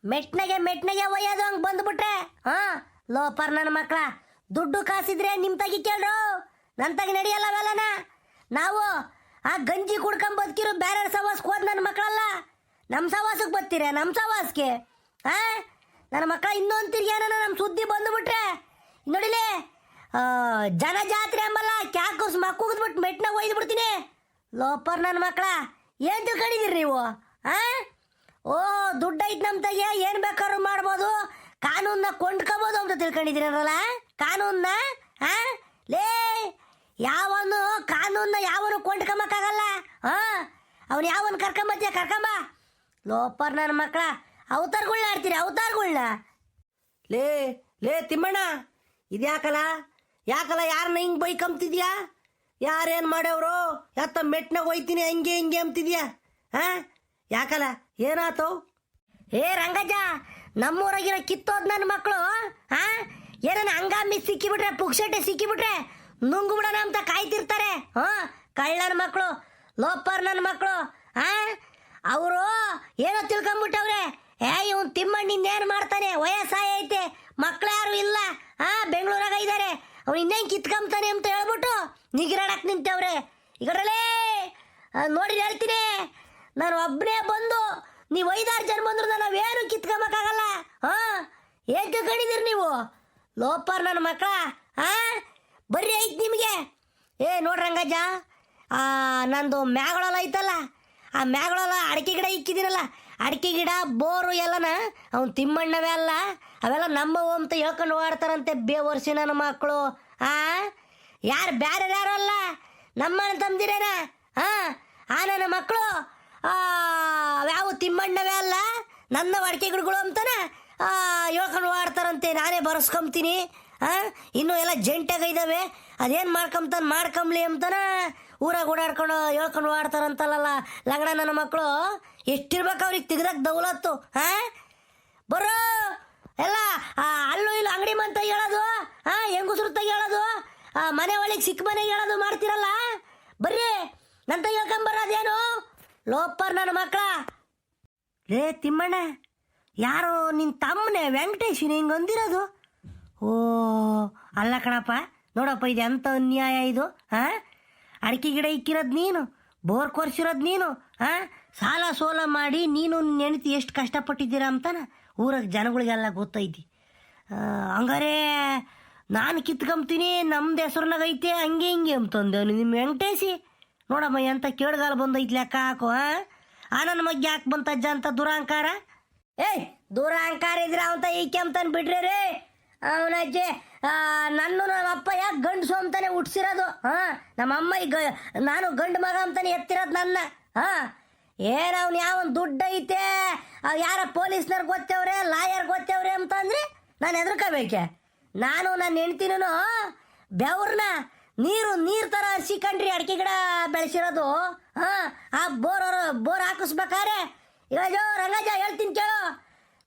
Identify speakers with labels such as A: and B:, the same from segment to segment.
A: ಮೆಟ್ನೆಗೆ ಒಯ್ಯೋದು ಹಂಗೆ ಬಂದ್ಬಿಟ್ರೆ ಲೋಪರ್ ನನ್ನ ಮಕ್ಕಳ. ದುಡ್ಡು ಕಾಸಿದ್ರೆ ನಿಮ್ಮ ತಗಿ ಕೇಳ್ರು, ನನ್ನ ತಗಿ ನಡೆಯಲ್ಲ ಅವೆಲ್ಲನ. ನಾವು ಆ ಗಂಜಿ ಕುಡ್ಕೊಂಡ್ ಬದುಕಿರೋ ಬೇರೆ ಸವಾಸಕ್ಕೆ ಹೋದ್ ನನ್ನ ಮಕ್ಕಳಲ್ಲ. ನಮ್ಮ ಸವಾಸಕ್ಕೆ ಬರ್ತೀರ, ನಮ್ಮ ಸವಾಸಕ್ಕೆ ನನ್ನ ಮಕ್ಕಳ. ಇನ್ನೊಂದು ತಿರ್ಗಿ ಏನಾನ ನಮ್ಮ ಸುದ್ದಿ ಬಂದುಬಿಟ್ರೆ ನೋಡಿಲಿ, ಜನಜಾತ್ರೆ ಅಂಬಲ್ಲ ಕ್ಯಾಕಸ್ ಮಕ್ಕುಗ್ಬಿಟ್ಟು ಮೆಟ್ನಾಗ ಒಯ್ದು ಬಿಡ್ತೀನಿ. ಲೋಪರ್ ನನ್ನ ಮಕ್ಕಳ, ಏನು ತಿಳ್ಕೊಂಡಿದ್ದೀರಿ ನೀವು? ಓ ದುಡ್ಡು ಐತೆ ನಮ್ಮ ತಗೆ, ಏನು ಬೇಕಾದ್ರೂ ಮಾಡ್ಬೋದು, ಕಾನೂನ್ನ ಕೊಂಡ್ಕೋಬೋದು ಅಂತ ತಿಳ್ಕೊಂಡಿದ್ದೀರಲ್ಲ ಕಾನೂನ್ನ. ಲೇ ಯಾವನು ಕಾನೂನ್ನ ಯಾವನು ಕೊಂಡ್ಕೊಂಬಕ್ಕಾಗಲ್ಲ. ಅವನು ಯಾವನು ಕರ್ಕೊಂಬ. ಲೋಪರ್ ನನ್ನ ಮಕ್ಕಳ, ಅವತಾರಗಳ್ನ ಆಡ್ತೀರಿ, ಅವತಾರಗಳ್ನ.
B: ಲೇ ತಿಮ್ಮಣ್ಣ, ಇದ್ಯಾಕಲ್ಲ ಯಾರನ್ನ ಹಿಂಗೆ ಬೈಕಂಬ್ತಿದ್ಯಾ? ಯಾರೇನು ಮಾಡ್ಯವ್ರು? ಯಾತ ಮೆಟ್ನಾಗ ಹೋಯ್ತೀನಿ ಹಂಗೆ ಅಂತಿದ್ಯಾ? ಯಾಕಲ್ಲ, ಏನಾತು?
A: ರಂಗಜ್ಜ, ನಮ್ಮೂರಾಗಿರೋ ಕಿತ್ತೋದ್ ನನ್ನ ಮಕ್ಕಳು ಏನೇನು ಹಂಗಾಮಿ ಸಿಕ್ಕಿಬಿಟ್ರೆ, ಪುಕ್ಷಟೆ ಸಿಕ್ಕಿಬಿಟ್ರೆ ನುಂಗು ಬಿಡೋಣ ಅಂತ ಕಾಯ್ತಿರ್ತಾರೆ. ಕಳ್ಳನ ಮಕ್ಕಳು, ಲೋಪರ್ ನನ್ನ ಮಕ್ಕಳು. ಅವರು ಏನೋ ತಿಳ್ಕೊಂಬಿಟ್ಟವ್ರೆ, ಇವನು ತಿಮ್ಮಣ್ಣಿಂದ ಏನು ಮಾಡ್ತಾನೆ, ವಯಸ್ಸಾಯೈತೆ, ಮಕ್ಳು ಯಾರು ಇಲ್ಲ, ಬೆಂಗಳೂರಾಗ ಇದ್ದಾರೆ, ಅವ್ನು ಇನ್ನೇನು ಕಿತ್ಕೊಂತಾನೆ ಅಂತ ಹೇಳ್ಬಿಟ್ಟು ನಿಗಿರಾಡಕ್ಕೆ ನಿಂತವ್ರೆ. ಈಗಡಲೇ ನೋಡಿ ಹೇಳ್ತೀನಿ, ನಾನು ಒಬ್ಬನೇ ಬಂದು ನೀವು 5-6 ಜನ ಬಂದ್ರು ನಾವೇನು ಕಿತ್ಕೊಂಬಕ್ಕಾಗಲ್ಲ. ಏನು ತಿಳ್ಕೊಂಡಿದ್ದೀರಿ ನೀವು? ಲೋಪರ್ ನನ್ನ ಮಕ್ಕಳ, ಬರ್ರಿ ಐತೆ ನಿಮಗೆ. ನೋಡ್ರಂಗಜ್ಜ, ನಂದು ಮ್ಯಾಗಳಲ್ಲ ಐತಲ್ಲ, ಆ ಮ್ಯಾಗಳಲ್ಲ ಅಡಿಕೆ ಗಿಡ ಇಕ್ಕಿದ್ದೀನಲ್ಲ, ಅಡಿಕೆ ಗಿಡ ಬೋರು ಎಲ್ಲನ ಅವ್ನು ತಿಮ್ಮಣ್ಣವೇ ಅಲ್ಲ, ಅವೆಲ್ಲ ನಮ್ಮವು ಅಂತ ಹೇಳ್ಕೊಂಡು ಓಡ್ತಾರಂತೆ ಬೇವರ್ಸಿ ನನ್ನ ಮಕ್ಕಳು. ಯಾರು ಬೇರೆ ಯಾರು ಅಲ್ಲ, ನಮ್ಮನ್ನ ತಂದಿರೇನ. ನನ್ನ ಮಕ್ಕಳು ಯಾವ ತಿಮ್ಮಣ್ಣವೇ ಅಲ್ಲ, ನನ್ನ ಅಡಿಕೆ ಗಿಡಗಳು ಅಂತಾನೆ ಹೇಳ್ಕೊಂಡು ಓಡ್ತಾರಂತೆ. ನಾನೇ ಬರೆಸ್ಕೊಂತೀನಿ. ಇನ್ನೂ ಎಲ್ಲ ಜಂಟಾಗ ಇದ್ದಾವೆ, ಅದೇನು ಮಾಡ್ಕೊಂಬ್ಲಿ ಅಂತಾನ ಊರಾಗ ಓಡಾಡ್ಕೊಂಡು ಹೇಳ್ಕೊಂಡು ಓಡ್ತಾರಂತಲ್ಲ ಲಂಗಡ ನನ್ನ ಮಕ್ಕಳು. ಎಷ್ಟಿರ್ಬೇಕು ಅವ್ರಿಗೆ ತೆಗ್ದಕ್ಕೆ ದೌಲತ್ತು. ಬರೋ ಎಲ್ಲ ಅಲ್ಲೂ ಇಲ್ಲ ಅಂಗಡಿ ಮಂತ ಹೇಳೋದು, ಹೆಂಗುಸ್ರು ತೆಗಿ ಹೇಳೋದು, ಮನೆ ಒಳಗೆ ಸಿಕ್ಕ ಮನೆಗೆ ಹೇಳೋದು ಮಾಡ್ತಿರಲ್ಲ. ಬರ್ರಿ ನಂತ ಹೇಳ್ಕೊಂಬರೋದೇನು? ಲೋಪರ್ ನನ್ನ ಮಕ್ಕಳ. ಲೇ ತಿಮ್ಮಣ್ಣ, ಯಾರೋ ನಿನ್ನ ತಮ್ಮನೆ ವೆಂಕಟೇಶಿನ ಹಿಂಗೆ ಅಂದಿರೋದು? ಓ ಅಲ್ಲ ಕಣಪ್ಪ, ನೋಡಪ್ಪ ಇದು ಎಂಥ ಅನ್ಯಾಯ ಇದು. ಅಡಿಕೆ ಗಿಡ ಇಕ್ಕಿರೋದು ನೀನು, ಬೋರ್ ಕೊರ್ಸಿರೋದು ನೀನು, ಸಾಲ ಸೋಲ ಮಾಡಿ ನೀನು ನಿನ್ನ ಹೆಂಡತಿ ಎಷ್ಟು ಕಷ್ಟಪಟ್ಟಿದ್ದೀರಾ ಅಂತಾನ ಊರಾಗ ಜನಗಳಿಗೆಲ್ಲ ಗೊತ್ತೈತಿ. ಹಂಗಾರೆ ನಾನು ಕಿತ್ಕೊಂತೀನಿ, ನಮ್ದು ಹೆಸ್ರನಾಗ ಐತೆ ಹಂಗೆ ಹಿಂಗೆ ಅಂತಂದೆ ನಿಮ್ಮ ವೆಂಕಟೇಶಿ. ನೋಡಮ್ಮ ಎಂಥ ಕೇಳ್ಗಾಲ ಬಂದೈತಿ ಲೆಕ್ಕ ಹಾಕು. ನನ್ನ ಮಗ್ಗೆ ಯಾಕೆ ಬಂತಜ್ಜ ಅಂತ ದುರಹಂಕಾರ. ದುರಹಂಕಾರ ಇದ್ರೆ ಅವಂತ ಈಕೆ ಅಂತಾನೆ ಬಿಡ್ರಿ ರೀ ಅವನಜ್ಜೆ. ನನ್ನ ನಮ್ಮಪ್ಪ ಯಾಕೆ ಗಂಡಸು ಅಂತಾನೆ ಹುಟ್ಸಿರೋದು. ನಮ್ಮಮ್ಮ ಈಗ ನಾನು ಗಂಡು ಮಗ ಅಂತಾನೆ ಎತ್ತಿರೋದು ನನ್ನ. ಏನು ಅವ್ನು ಯಾವನ್ ದುಡ್ಡು ಐತೆ, ಯಾರ ಪೊಲೀಸ್ನವ್ರು ಗೊತ್ತವ್ರೆ, ಲಾಯರ್ ಗೊತ್ತವ್ರೆ ಅಂತಂದ್ರೆ ನಾನು ಹೆದರ್ಕೋಬೇಕೆ? ನಾನು ನನ್ನ ಹೆಂಡ್ತಿನೂ ಬೆವ್ರನ್ನ ನೀರು ಥರ ಹರ್ಸಿಕಂಡ್ರಿ ಅಡಿಕೆ ಗಿಡ ಬೆಳೆಸಿರೋದು. ಆ ಬೋರ್ ಹಾಕಿಸ್ಬೇಕಾರೆ ಇವಾಜೋ ರಂಗಜ ಹೇಳ್ತೀನಿ ಕೇಳು,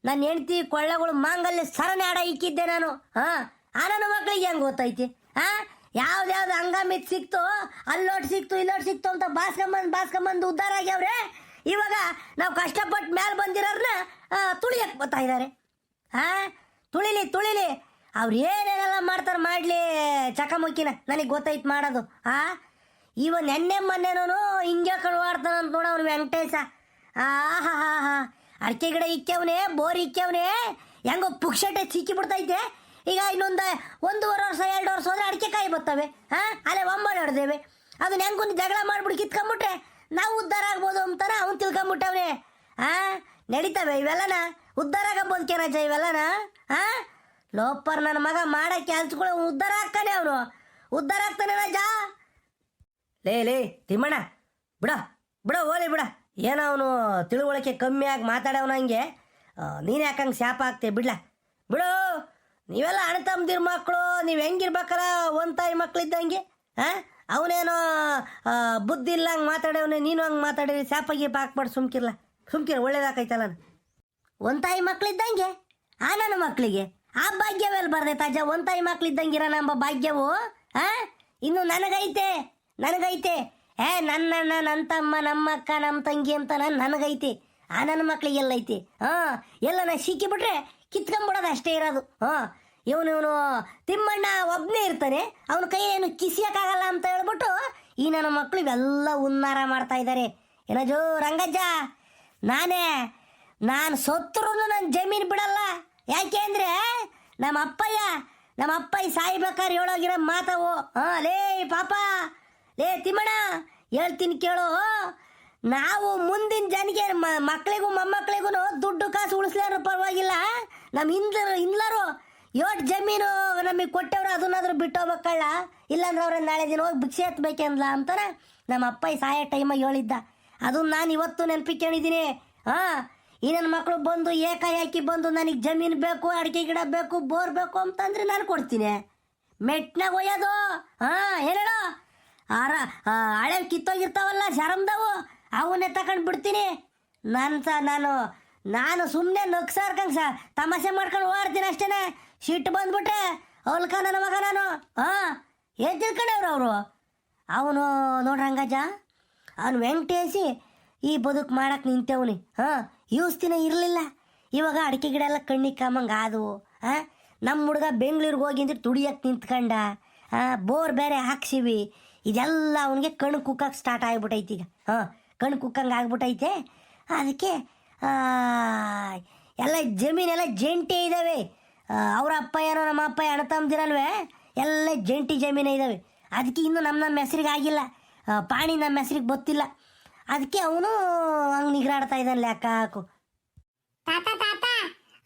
A: ನನ್ನ ಹೆಂಡ್ತಿ ಕೊಳ್ಳಗಳು ಮಾಂಗಲ್ಯ ಸರನೆ ಆಡ ಇಕ್ಕಿದ್ದೆ ನಾನು. ನನ್ನ ಮಕ್ಳಿಗೆ ಹೆಂಗೆ ಗೊತ್ತೈತಿ? ಯಾವ್ದು ಹಂಗಾಮಿತ್ ಸಿಕ್ತು, ಅಲ್ಲೋಟ್ ಸಿಕ್ತು ಇಲ್ಲೋಟ್ ಸಿಕ್ತು ಅಂತ ಬಾಸ್ಕೊಂಬಂದು ಉದ್ಧಾರ ಆಗ್ಯಾವ್ರೆ. ಇವಾಗ ನಾವು ಕಷ್ಟಪಟ್ಟು ಮೇಲೆ ಬಂದಿರೋರ್ನ ತುಳಿಯಕ್ಕೆ ಬರ್ತಾ ಇದ್ದಾರೆ. ತುಳಿಲಿ ಅವ್ರು ಏನೇನೆಲ್ಲ ಮಾಡ್ತಾರೆ ಮಾಡಲಿ, ಚಕಮುಕ್ಕಿನ ನನಗೆ ಗೊತ್ತೈತೆ ಮಾಡೋದು. ಇವ ನೆನ್ನೆ ಮೊನ್ನೆನೂ ಹಿಂಗೆ ಕಳ್ವಾಡ್ತಾನ ಅಂತ ನೋಡ ಅವ್ನು ವೆಂಕಟೇಶ. ಅಡಿಕೆ ಗಿಡ ಇಕ್ಕವನೇ, ಬೋರ್ ಇಕ್ಕವನೇ, ಹೆಂಗೋ ಪುಕ್ಷಟೆ ಸಿಕ್ಕಿ ಬಿಡ್ತೈತೆ. ಈಗ ಇನ್ನೊಂದು 1.5 ವರ್ಷ 2 ವರ್ಷ ಹೋದ್ರೆ ಅಡಿಕೆ ಕಾಯಿ ಬರ್ತವೆ. ಅಲ್ಲೇ ಹೊಡೆದೇವೆ, ಅದನ್ನ ಹೆಂಗೊಂದು ಜಗಳ ಮಾಡ್ಬಿಟ್ಟು ಕಿತ್ಕೊಂಬಿಟ್ರೆ ನಾವು ಉದ್ಧಾರ ಆಗ್ಬೋದು ಅಂತಾನೆ ಅವ್ನು ತಿಳ್ಕೊಂಬಿಟ್ಟವ್ನೆ. ನಡೀತವೆ ಇವೆಲ್ಲನ, ಉದ್ಧಾರ ಆಗಬೋದು ಕೆರಜ ಇವೆಲ್ಲನ. ಲೋಪರ್ ನನ್ನ ಮಗ ಮಾಡೋ ಕೆಲ್ಸಗಳು ಉದ್ಧಾರ ಆಗ್ತಾನೆ, ಅವನು ಉದ್ಧಾರ ಆಗ್ತಾನೆ ರಾಜ.
B: ಲೇ ತಿಮ್ಮಣ್ಣ, ಬಿಡ ಹೋಲಿ ಬಿಡ. ಏನೋ ಅವನು ತಿಳುವಳಿಕೆ ಕಮ್ಮಿಯಾಗಿ ಮಾತಾಡೋನು, ಹಂಗೆ ನೀನು ಯಾಕಂಗೆ ಶಾಪ ಆಗ್ತೇ? ಬಿಡು. ನೀವೆಲ್ಲ ಅಣ್ಣ ತಮ್ಮದಿರ ಮಕ್ಕಳು, ನೀವು ಹೆಂಗಿರ್ಬೇಕಲ್ಲ ಒಂದು ತಾಯಿ ಮಕ್ಳಿದ್ದಂಗೆ. ಅವನೇನೋ ಬುದ್ಧಿ ಇಲ್ಲ ಹಂಗೆ ಮಾತಾಡವನೇ, ನೀನು ಹಂಗೆ ಮಾತಾಡಿರಿ ಶಾಪಾಗಿ ಹಾಕ್ಬಾರ್ದು. ಸುಮ್ಕಿರ ಒಳ್ಳೇದಾಕೈತಲ್ಲ.
A: ಒಂದು ತಾಯಿ ಮಕ್ಳಿದ್ದಂಗೆ ನನ್ನ ಮಕ್ಕಳಿಗೆ ಆ ಭಾಗ್ಯವೆಲ್ಲ ಬರ್ದೈತೆ ಒಂದು ತಾಯಿ ಮಕ್ಳಿದ್ದಂಗಿರ ನಮ್ಮ ಭಾಗ್ಯವು. ಇನ್ನು ನನಗೈತೆ ನನ್ನ ತಮ್ಮ, ನಮ್ಮ ಅಕ್ಕ, ನಮ್ಮ ತಂಗಿ ಅಂತ ನನಗೈತೆ. ಆ ನನ್ನ ಮಕ್ಳಿಗೆ ಎಲ್ಲೈತಿ ಎಲ್ಲ ನಾ ಸಿಕ್ಕಿಬಿಟ್ರೆ ಕಿತ್ಕೊಂಡ್ಬಿಡೋದು ಅಷ್ಟೇ ಇರೋದು ಇವನು ತಿಮ್ಮಣ್ಣ ಒಬ್ಬನೇ ಇರ್ತಾನೆ, ಅವನ ಕೈ ಏನು ಕಿಸಿಯಕ್ಕಾಗಲ್ಲ ಅಂತ ಹೇಳ್ಬಿಟ್ಟು ಈ ನನ್ನ ಮಕ್ಕಳು ಇವೆಲ್ಲ ಉನ್ನಾರ ಮಾಡ್ತಾ ಇದ್ದಾರೆ. ಏನಜೋ ರಂಗಜ್ಜ, ನಾನು ಸತ್ತರೂ ನನ್ನ ಜಮೀನು ಬಿಡಲ್ಲ. ಯಾಕೆ ಅಂದರೆ ನಮ್ಮ ಅಪ್ಪಯ್ಯ ಸಾಯ್ಬೇಕಾದ್ರೆ ಹೇಳೋಗಿರೋ ಮಾತವು. ಲೇ ಪಾಪ, ಲೇ ತಿಮ್ಮಣ್ಣ ಹೇಳ್ತೀನಿ ಕೇಳು, ನಾವು ಮುಂದಿನ ಜನಿಗೆ ಮಕ್ಕಳಿಗೂ ಮೊಮ್ಮಕ್ಕಳಿಗೂ ದುಡ್ಡು ಕಾಸು ಉಳಿಸ್ಲಾರು ಪರವಾಗಿಲ್ಲ, ನಮ್ಮ ಹಿಂದ್ಲರು ಯೋಟ್ ಜಮೀನು ನಮಗೆ ಕೊಟ್ಟವ್ರು ಅದನ್ನಾದ್ರೂ ಬಿಟ್ಟು ಹೋಗ್ಬೇಕಲ್ಲ, ಇಲ್ಲಾಂದ್ರೆ ಅವ್ರ ನಾಳೆ ದಿನ ಹೋಗಿ ಭಿಕ್ಷೆ ಎತ್ತಬೇಕಂದ್ಲ ಅಂತಾನೆ ನಮ್ಮ ಅಪ್ಪ ಸಾಯೋ ಟೈಮಾಗ ಹೇಳಿದ್ದ. ಅದನ್ನ ನಾನು ಇವತ್ತು ನೆನಪಿಕೊಂಡಿದ್ದೀನಿ. ಈ ನನ್ನ ಮಕ್ಕಳು ಬಂದು ಏಕಾಏಕಿ ಬಂದು ನನಗೆ ಜಮೀನು ಬೇಕು, ಅಡಿಕೆ ಗಿಡ ಬೇಕು, ಬೋರ್ ಬೇಕು ಅಂತಂದ್ರೆ ನಾನು ಕೊಡ್ತೀನಿ. ಮೆಟ್ನಾಗ ಒಯ್ಯೋದು ಹೇಳೋ ಹಳೆ ಕಿತ್ತೋಗಿರ್ತಾವಲ್ಲ ಶರಮ್ದವು, ಅವನ್ನೇ ತಗೊಂಡು ಬಿಡ್ತೀನಿ. ನಾನು ಸುಮ್ಮನೆ ನಗ್ಸಾರ್ಕಂಗೆ ತಮಾಷೆ ಮಾಡ್ಕೊಂಡು ಓಡ್ತೀನಿ ಅಷ್ಟೇನೆ. ಸಿಟ್ಟು ಬಂದ್ಬಿಟ್ರೆ ಹೊಲ್ಕ ನನ್ನ ಮಗ ನಾನು. ಏನು ತಿಳ್ಕೊಂಡವ್ರು ಅವರು? ಅವನು ನೋಡ್ರಂಗಜ್ಜ, ಅವನು ವೆಂಕಟೇಶಿ ಈ ಬದುಕು ಮಾಡಕ್ಕೆ ನಿಂತೇವ್ನಿ. ಯೂಸ್ತಿನ ಇರಲಿಲ್ಲ, ಇವಾಗ ಅಡಿಕೆ ಗಿಡ ಎಲ್ಲ ಕಣ್ಣಿಗೆ ಕಾಮಂಗೆ ಆದವು. ನಮ್ಮ ಹುಡುಗ ಬೆಂಗಳೂರಿಗೆ ಹೋಗಿಂದ್ರೆ ತುಡಿಯಕ್ಕೆ ನಿಂತ್ಕೊಂಡ, ಬೋರ್ ಬೇರೆ ಹಾಕ್ಸಿವಿ. ಇದೆಲ್ಲ ಅವನಿಗೆ ಕಣ್ಣು ಕುಕ್ಕಕ್ಕೆ ಸ್ಟಾರ್ಟ್ ಆಗಿಬಿಟ್ಟೈತಿ. ಈಗ ಕಣ್ಣು ಕುಕ್ಕಂಗೆ ಆಗ್ಬಿಟ್ಟೈತೆ. ಅದಕ್ಕೆ ಎಲ್ಲ ಜಮೀನೆಲ್ಲ ಜಂಟಿ ಇದ್ದಾವೆ. ಅವ್ರ ಅಪ್ಪ ಏನೋ ನಮ್ಮ ಅಪ್ಪ ಅಣ್ಣ ತಮ್ಮದಿರಲ್ವೇ, ಎಲ್ಲ ಜಂಟಿ ಜಮೀನು ಇದ್ದಾವೆ. ಅದಕ್ಕೆ ಇನ್ನೂ ನಮ್ಮ ಹೆಸ್ರಿಗೆ ಆಗಿಲ್ಲ, ಪಾಣಿ ನಮ್ಮ ಹೆಸ್ರಿಗೆ ಗೊತ್ತಿಲ್ಲ. ಅದಕ್ಕೆ ಅವನು ಹಂಗೆ ನಿಗ್ರಾಡ್ತಾ ಇದ್ದಾನೆ. ಲೆಕ್ಕ ಹಾಕು.
C: ತಾತ ತಾತ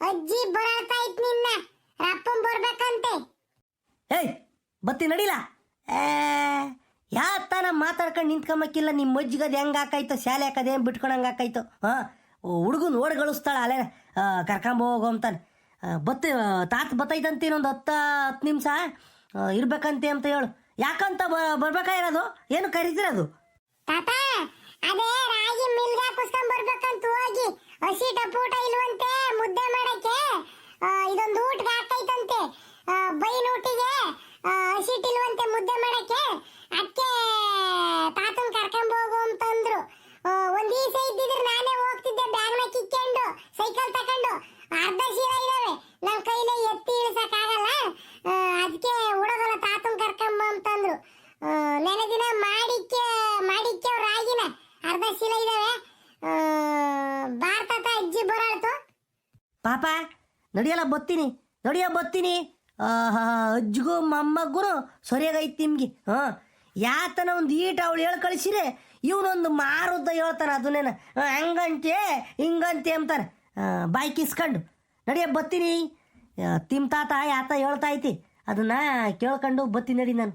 C: ಅಜ್ಜಿ ಬರಾಳ್ತಾ ಇತ್ತು ನಿನ್ನ ರಪ್ಪನ್ ಬರ್ಬೇಕಂತೆ.
B: ಏಯ್ ಬತ್ತಿ ನಡಿಲ್ಲ. ಯಾತನ ಮಾತಾಡ್ಕೊಂಡು ನಿಂತ್ಕೊಂಬಕ್ಕಿಲ್ಲ. ನಿಮ್ಮ ಮಜ್ಜಿಗದು ಹೆಂಗೆ ಹಾಕಾಯ್ತು, ಶಾಲೆ ಹಾಕೋದೇನು ಬಿಟ್ಕೊಳಂಗೆ ಹಾಕಾಯ್ತು. ಹುಡುಗನ ಓಡ್ ಗಳಿಸ್ತಾಳ ಅಲ್ಲೇ ಕರ್ಕೊಂಬೋಗು ಅಂತಾನೆ. ತಾತ ಬತ್ತೈತಂತ ಇನ್ನೊಂದು 10 ನಿಮಿಷ ಇರ್ಬೇಕಂತೆ ಅಂತ ಹೇಳು. ಯಾಕಂತ ಬರ್ಬೇಕಾಗಿರೋದು? ಏನು ಕರೀತಿರೋದು?
C: ತಾತ ಅದೇ ರಾಗಿ ಮಿಲ್ಗ ಕುಸ್ಕೊಂಡ್ ಬರ್ಬೇಕಂತ ಹೋಗಿ ಹಸಿ ಟಪೂಟ ಇಲ್ವಂತೆ ಮುದ್ದೆ ಮಾಡಕ್ಕೆ. ಇದೊಂದು ಊಟಕ್ಕೆ ಹಾಕೈತಂತೆ, ಬೈನ್ ಊಟಿಗೆ ಹಸಿಟ್ ಇಲ್ವಂತೆ ಮುದ್ದೆ ಮಾಡಕ್ಕೆ. ಅದಕ್ಕೆ ತಾತನ್ ಕರ್ಕೊಂಡ್ ಹೋಗು ಅಂತಂದ್ರು. ಒಂದ್ ದಿವಸ ಇದ್ದಿದ್ರೆ ನಾನೇ ಹೋಗ್ತಿದ್ದೆ ಬ್ಯಾಗ್ನ ಕಿಕ್ಕೊಂಡು ಸೈಕಲ್ ತಕೊಂಡು. ಅರ್ಧ ಶೀಲ ಇದಾವೆ, ನನ್ನ ಕೈಲೇ ಎತ್ತಿ ಇಳಿಸಕ್ಕಾಗಲ್ಲ. ಅದಕ್ಕೆ ಹುಡುಗನ ತಾತನ್ ಕರ್ಕೊಂಬ ಅಂತಂದ್ರು. ನೆನೆ ದಿನ ಮಾಡಿಕ್ಕೆ ಅವ್ರ ರಾಗಿನ ಅರ್ಧ ಶೀಲ ಇದಾವೆ. ಭಾರತದ ಅಜ್ಜಿ ಬರಾಳ್ತು.
B: ಪಾಪ ನಡಿಯಲ್ಲ ಬತ್ತೀನಿ. ಅಜ್ಜಿಗೂ ಮೊಮ್ಮಗೂ ಸರಿಯಾಗೈತಿ ನಿಮ್ಗೆ. ಯಾತನ ಒಂದು ಈಟ ಅವಳು ಹೇಳಿ ಕಳಿಸಿರೆ ಇವನೊಂದು ಮಾರುದ್ದ ಹೇಳ್ತಾನೆ. ಅದನ್ನೇನ ಹಂಗಂತೆ ಹಿಂಗಂತೆ ಅಂತಾನೆ ಬಾಯಿ ಕಿಸ್ಕೊಂಡು. ಬತ್ತೀನಿ. ತಿಮ್ ತಾತ ಯಾತ ಹೇಳ್ತಾ ಐತಿ ಅದನ್ನ ಕೇಳ್ಕೊಂಡು ಬತ್ತೀನಿ ನಡಿ ನಾನು.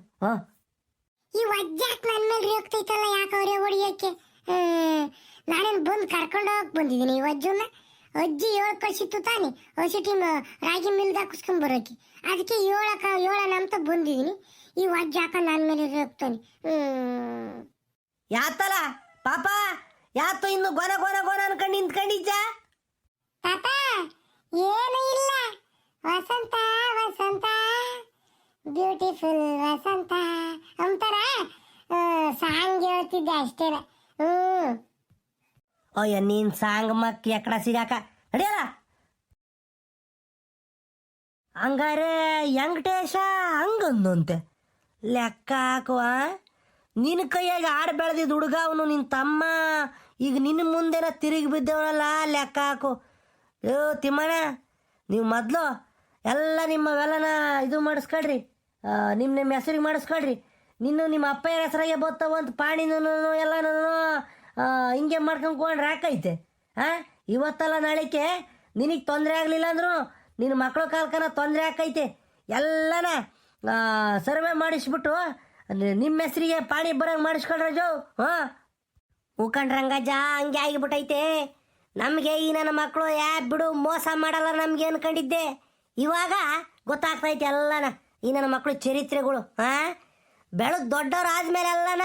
C: ಈ ವಜ್ಜಾಕ್ ನನ್ನ ಮೇಲೆ ಹೋಗ್ತೈತಲ್ಲ, ಯಾಕೆ ಅವರೇ ಹೊಡಿಯಕ್ಕೆ? ನಾನೇನು ಬಂದು ಕರ್ಕೊಂಡು ಹೋಗಕ್ಕೆ ಬಂದಿದ್ದೀನಿ ಈ ವಜ್ಜನ್ನ. ಅಜ್ಜಿ ಏಳು ಕಳಿಸಿತ್ತು ತಾನೆ ಹಸಿ ಟೀಮ್ ರಾಗಿ ಮಿಲ್ದ ಕುಸ್ಕೊಂಡ್ ಬರೋಕೆ. ಅದಕ್ಕೆ ಏಳನ ಅಂತ ಬಂದಿದ್ದೀನಿ. ಈ ವಜ್ಜಾಕ ನನ್ನ ಮೇಲೆ ಹೋಗ್ತಾನೆ.
B: ಯಾತಲ್ಲ ಪಾಪ, ಯಾತು ಇನ್ನು ಗೊನ ಅನ್ಕೊಂಡು ನಿಂತ್ಕೊಂಡಿದ್ದ?
C: ತಾತ ಏನು ಇಲ್ಲ, ವಸಂತ ಬ್ಯೂಟಿಫುಲ್ ವಸಂತ ಅಂತಾರ ಸಾಂಗ್ ಹೇಳ್ತಿದ್ದೆ ಅಷ್ಟೇನೆ.
B: ಅಯ್ಯ ನೀನ್ ಸಾಂಗ್ ಮಕ್ ಎಕಡ ಸಿಗಾಕ ನಡಿಯಲ್ಲ. ಹಂಗಾರೆ ವೆಂಕಟೇಶ ಹಂಗಂದಂತೆ ಲೆಕ್ಕ ಹಾಕುವ. ನಿನ್ನ ಕೈಯಾಗ ಆಡ್ ಬೆಳೆದಿದ್ದ ಹುಡುಗ ಅವನು ನಿನ್ನ ತಮ್ಮ. ಈಗ ನಿನ್ನ ಮುಂದೆನ ತಿರುಗಿ ಬಿದ್ದವನಲ್ಲ, ಲೆಕ್ಕ ಹಾಕು. ತಿಮ್ಮಣ್ಣ, ನೀವು ಮೊದಲು ಎಲ್ಲ ನಿಮ್ಮವೆಲ್ಲನ ಇದು ಮಾಡಿಸ್ಕೊಳ್ರಿ, ನಿಮ್ಮ ಹೆಸರಿಗೆ ಮಾಡಿಸ್ಕೊಳ್ರಿ. ನಿಮ್ಮ ಅಪ್ಪ ಹೆಸರಾಗೆ ಬತ್ತಾವ ಅಂತ ಪಾಣಿನೂ ಎಲ್ಲನೂ ಹಿಂಗೆ ಮಾಡ್ಕೊಂಡ್ಕೊಂಡ್ರೆ ಹಾಕೈತೆ. ಇವತ್ತಲ್ಲ ನಾಳೆಗೆ ನಿನಗೆ ತೊಂದರೆ ಆಗಲಿಲ್ಲ ಅಂದ್ರು ನಿನ್ನ ಮಕ್ಕಳ ಕಾಲ್ಕನ ತೊಂದರೆ ಆಕೈತೆ. ಎಲ್ಲನ ಸರ್ವೆ ಮಾಡಿಸ್ಬಿಟ್ಟು ನಿಮ್ಮ ಹೆಸರಿಗೆ ಪಾಣಿ ಬರೋಂಗೆ ಮಾಡಿಸ್ಕೊಳ್ರಜು. ಮುಖಂಡ್ರಂಗಜ್ಜ ಹಂಗೆ ಆಗಿಬಿಟ್ಟೈತೆ ನಮಗೆ. ಈ ನನ್ನ ಮಕ್ಕಳು ಬಿಡು ಮೋಸ ಮಾಡಲ್ಲ ನಮ್ಗೆ ಅನ್ಕೊಂಡಿದ್ದೆ. ಇವಾಗ ಗೊತ್ತಾಗ್ತೈತೆ ಎಲ್ಲನ ಈ ನನ್ನ ಮಕ್ಕಳು ಚರಿತ್ರೆಗಳು. ಬೆಳಗ್ಗೆ ದೊಡ್ಡವ್ರು ಆದ್ಮೇಲೆ ಎಲ್ಲನ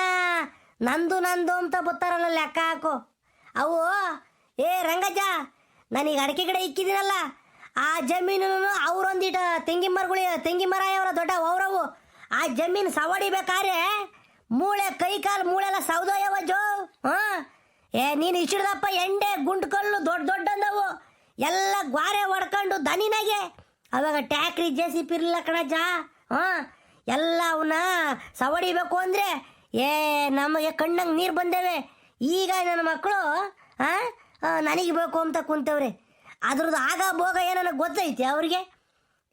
B: ನಂದು ಅಂತ ಬರ್ತಾರಲ್ಲ, ಲೆಕ್ಕ ಹಾಕು. ಅವು ರಂಗಜ್ಜ, ನಾನೀಗ ಅಡಿಕೆ ಗಿಡ ಇಕ್ಕಿದ್ದೀನಲ್ಲ, ಆ ಜಮೀನು ಅವ್ರೊಂದಿಟ ತೆಂಗಿ ಮರ ಅವರ ದೊಡ್ಡ ಅವರವು. ಆ ಜಮೀನು ಸವಡಿಬೇಕಾದ್ರೆ ಕೈ ಕಾಲು ಮೂಳೆಲ್ಲ ಸೌದೋಯವಜ್ಜು.
A: ನೀನು ಇಷ್ಟಿಡ್ದಪ್ಪ ಎಂಡೆ ಗುಂಡು ಕಲ್ಲು ದೊಡ್ಡ ದೊಡ್ಡ ಅಂದವು ಎಲ್ಲ ಗ್ವಾರೆ ಹೊಡ್ಕೊಂಡು ದನಿನಾಗೆ. ಅವಾಗ ಟ್ಯಾಕ್ರಿ ಜೆ ಸಿ ಪಿ ಇರಲಿಲ್ಲ ಕಣಜ್ಜ. ಹಾಂ, ಎಲ್ಲ ಅವನ್ನ ಸವಡಿಬೇಕು ಅಂದರೆ ನಮಗೆ ಕಣ್ಣಂಗೆ ನೀರು ಬಂದೇವೆ. ಈಗ ನನ್ನ ಮಕ್ಕಳು ನನಗೆ ಬೇಕು ಅಂತ ಕುಂತವ್ರೆ. ಅದ್ರದ್ದು ಆಗ ಭೋಗ ಏನೋ ಗೊತ್ತೈತಿ ಅವ್ರಿಗೆ.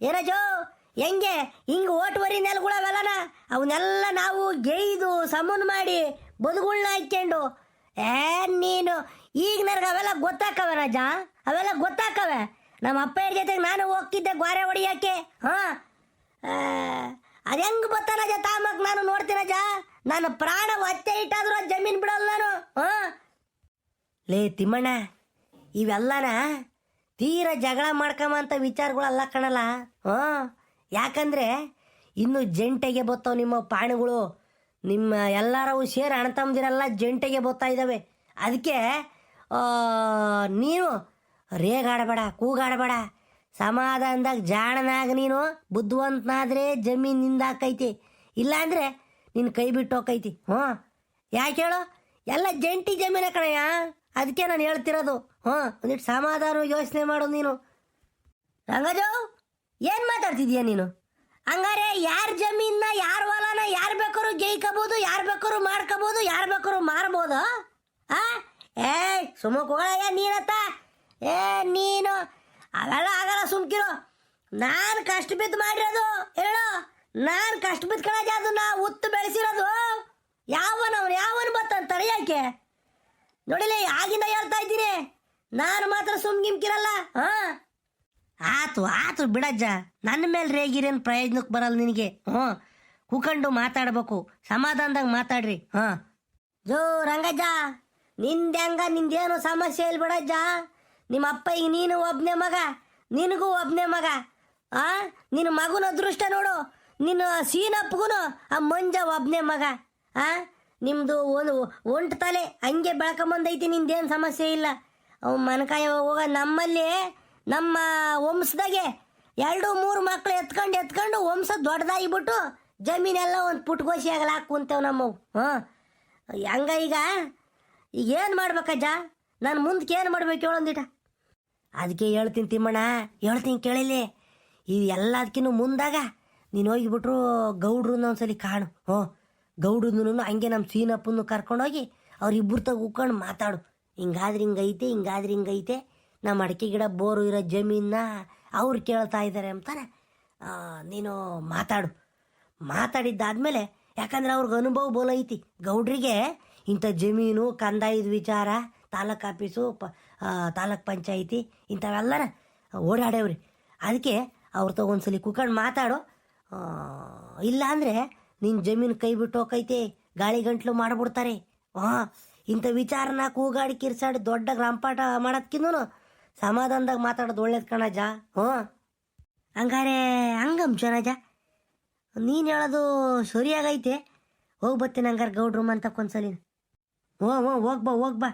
A: ಏನಜೋ ಹೆಂಗೆ ಹಿಂಗೆ ಓಟುವರಿ ನೆಲಗಳವೆಲ್ಲನ ಅವನ್ನೆಲ್ಲ ನಾವು ಗೇಯ್ದು ಸಮನ್ ಮಾಡಿ ಬದುಗಳನ್ನ ಹಾಕ್ಕೊಂಡು ನೀನು ಈಗ ನನಗೆ ಅವೆಲ್ಲ ಗೊತ್ತಾಕವೆ ರಾಜ, ಅವೆಲ್ಲ ಗೊತ್ತಾಕವೆ. ನಮ್ಮ ಅಪ್ಪಯ್ಯರ ಜೊತೆಗೆ ನಾನು ಹೋಗ್ತಿದ್ದೆ ಗ್ವಾರೆ ಹೊಡಿಯೋಕ್ಕೆ. ಹಾಂ, ಅದು ಹೆಂಗೆ ಬರ್ತಾನಜ ತಾಮಕ್ ನಾನು ನೋಡ್ತೀನಜ. ನಾನು ಪ್ರಾಣ ಒತ್ತೆ ಇಟ್ಟಾದ್ರೂ ಜಮೀನು ಬಿಡಲ್ಲ ನಾನು. ಹಾಂ
B: ಲೇ ತಿಮ್ಮಣ್ಣ, ಇವೆಲ್ಲನ ತೀರ ಜಗಳ ಮಾಡ್ಕೊಂಬಂತ ವಿಚಾರಗಳಲ್ಲ ಕಣಲ್ಲ. ಹಾಂ, ಯಾಕಂದರೆ ಇನ್ನು ಜಂಟೆಗೆ ಬತ್ತಾವ ನಿಮ್ಮ ಪಾಣಿಗಳು. ನಿಮ್ಮ ಎಲ್ಲರೂ ಸೇರಿ ಅಣ್ತಮ್ಮದಿರೆಲ್ಲ ಜಂಟೆಗೆ ಬರ್ತಾ ಇದ್ದಾವೆ. ಅದಕ್ಕೆ ನೀನು ರೇಗಾಡಬೇಡ, ಕೂಗಾಡಬೇಡ. ಸಮಾಧಾನದಾಗ ಜಾಣನಾಗ ನೀನು ಬುದ್ಧಿವಂತನಾದ್ರೆ ಜಮೀನು ನಿಂದಾಕೈತಿ, ಇಲ್ಲಾಂದರೆ ನಿನ್ನ ಕೈ ಬಿಟ್ಟು ಹೋಗೈತಿ. ಹ್ಞೂ, ಯಾಕೆ ಹೇಳು, ಎಲ್ಲ ಜಂಟಿ ಜಮೀನೇ ಕಣಯ್ಯ. ಅದಕ್ಕೆ ನಾನು ಹೇಳ್ತಿರೋದು. ಹ್ಞೂ, ಒಂದಿಟ್ಟು ಸಮಾಧಾನ ಯೋಚನೆ ಮಾಡು ನೀನು.
A: ರಂಗಜೋ, ಏನು ಮಾತಾಡ್ತಿದೀಯ ನೀನು? ಹಂಗಾರೆ ಯಾರ ಜಮೀನ ಯಾರ ಹೊಲನ ಯಾರು ಬೇಕಾದ್ರು ಜೈಕೋಬೋದು, ಯಾರು ಬೇಕಾದ್ರು ಮಾಡ್ಕೋಬೋದು, ಯಾರು ಬೇಕಾದ್ರು ಮಾರ್ಬೋದು. ಸುಮ್ಮಕೋಳಯ್ಯ ನೀನತ್ತ. ನೀನು ಅವೆಲ್ಲ ಆಗಲ್ಲ, ಸುಮ್ಕಿರೋ. ನಾನು ಕಷ್ಟ ಬಿದ್ದು ಮಾಡಿರೋದು ಹೇಳು. ನಾನು ಕಷ್ಟ ಬಿದ್ದು ಕಣಜ, ಅದನ್ನ ಉತ್ತು ಬೆಳೆಸಿರೋದು. ಯಾವನು ಬತ್ತಂತಾರೆ ಯಾಕೆ ನೋಡಿಲ್ಲ, ಆಗಿಂದ ಹೇಳ್ತಾ ಇದ್ದೀನಿ. ನಾನು ಮಾತ್ರ ಸುಮ್ಗಿಮ್ಕಿರಲ್ಲ. ಹಾಂ,
B: ಆತು ಬಿಡಜ್ಜ, ನನ್ನ ಮೇಲೆ ರೇಗಿರೇನು ಪ್ರಯೋಜನಕ್ಕೆ ಬರಲ್ಲ ನಿನಗೆ. ಹ್ಞೂ, ಕೂಕೊಂಡು ಮಾತಾಡ್ಬೇಕು, ಸಮಾಧಾನದಾಗ ಮಾತಾಡ್ರಿ. ಹಾಂ
A: ಜೋ ರಂಗಜ್ಜ, ನಿಂದೇನು ಸಮಸ್ಯೆ ಇಲ್ಲ ಬಿಡಜ್ಜ. ನಿಮ್ಮ ಅಪ್ಪಗೆ ನೀನು ಒಬ್ಬನೇ ಮಗ, ನಿನಗೂ ಒಬ್ಬನೇ ಮಗ. ನಿನ್ನ ಮಗನ ಅದೃಷ್ಟ ನೋಡು, ನಿನ್ನ ಸೀನಪ್ಪಗೂ ಆ ಮಂಜ ಒಬ್ಬನೇ ಮಗ. ನಿಮ್ಮದು ಒಂಟು ತಲೆ ಹಂಗೆ ಬೆಳ್ಕೊಂಬಂದೈತಿ, ನಿಂದೇನು ಸಮಸ್ಯೆ ಇಲ್ಲ. ಅವು ಮನಕಾಯ ಹೋಗ. ನಮ್ಮಲ್ಲಿ ನಮ್ಮ ವಂಶದಾಗೆ 2-3 ಮಕ್ಳು ಎತ್ಕೊಂಡು ವಂಶ ದೊಡ್ಡದಾಗಿಬಿಟ್ಟು ಜಮೀನೆಲ್ಲ ಒಂದು ಪುಟ್ಗೋಸಿ ಆಗಲ್ಲ ಕುಂತೇವೆ ನಮ್ಮವು. ಹಾಂ, ಹಂಗ ಈಗ ಏನು ಮಾಡ್ಬೇಕಜ್ಜ? ನಾನು ಮುಂದಕ್ಕೆ ಏನು ಮಾಡ್ಬೇಕು ಹೇಳೊಂದಿಟ?
B: ಅದಕ್ಕೆ ಹೇಳ್ತೀನಿ ತಿಮ್ಮಣ್ಣ, ಹೇಳ್ತೀನಿ ಕೇಳಿಲ್ಲಿ. ಇದು ಎಲ್ಲದಕ್ಕಿಂತ ಮುಂದಾಗ ನೀನು ಹೋಗಿಬಿಟ್ರು ಗೌಡ್ರನ್ನ ಒಂದ್ಸಲಿ ಕಾಣು. ಹ್ಞೂ, ಗೌಡ್ರನ್ನು ಹಂಗೆ ನಮ್ಮ ಸೀನಪ್ಪನ್ನು ಕರ್ಕೊಂಡೋಗಿ ಅವ್ರಿಬ್ಬರು ತಗ ಉಕ್ಕೊಂಡು ಮಾತಾಡು. ಹಿಂಗಾದ್ರೆ ಹಿಂಗೈತೆ, ನಮ್ಮ ಅಡಿಕೆ ಗಿಡ ಬೋರು ಇರೋ ಜಮೀನ ಅವ್ರು ಕೇಳ್ತಾ ಇದ್ದಾರೆ ಅಂತಾನೆ ನೀನು ಮಾತಾಡಿದ್ದಾದ್ಮೇಲೆ, ಯಾಕಂದ್ರೆ ಅವ್ರಿಗೆ ಅನುಭವ ಬೋಲೈತಿ. ಗೌಡ್ರಿಗೆ ಇಂಥ ಜಮೀನು ಕಂದಾಯದ ವಿಚಾರ, ತಾಲೂಕು ಆಫೀಸು, ತಾಲೂಕ್ ಪಂಚಾಯಿತಿ ಇಂಥವೆಲ್ಲರ ಓಡಾಡ್ಯವ್ರಿ. ಅದಕ್ಕೆ ಅವ್ರ ತಗೊಂದ್ಸಲಿ ಕುತ್ಕೊಂಡು ಮಾತಾಡು. ಇಲ್ಲ ಅಂದರೆ ನಿನ್ನ ಜಮೀನು ಕೈ ಬಿಟ್ಟು ಹೋಗೈತೆ, ಗಾಳಿ ಗಂಟ್ಲು ಮಾಡಿಬಿಡ್ತಾರೆ. ಹಾಂ, ಇಂಥ ವಿಚಾರನ ಕೂಗಾಡಿ ಕಿರ್ಸಾಡಿ ದೊಡ್ಡ ಗ್ರಾಮಪಾಠ ಮಾಡೋದ್ಕಿನ್ನೂ ಸಮಾಧಾನದಾಗ ಮಾತಾಡೋದು ಒಳ್ಳೇದು ಕಣಜ. ಹ್ಞೂ,
A: ಹಂಗಾರೆ ಹಂಗಮ್ ಜನಜ, ನೀನು ಹೇಳೋದು ಸರಿಯಾಗೈತೆ. ಹೋಗಿ ಬರ್ತೀನಿ ಹಂಗಾರೆ ಗೌಡ್ರು ಅಂತಕ್ಕೊಂದ್ಸಲಿ.
B: ಹೋಗ್ಬಾ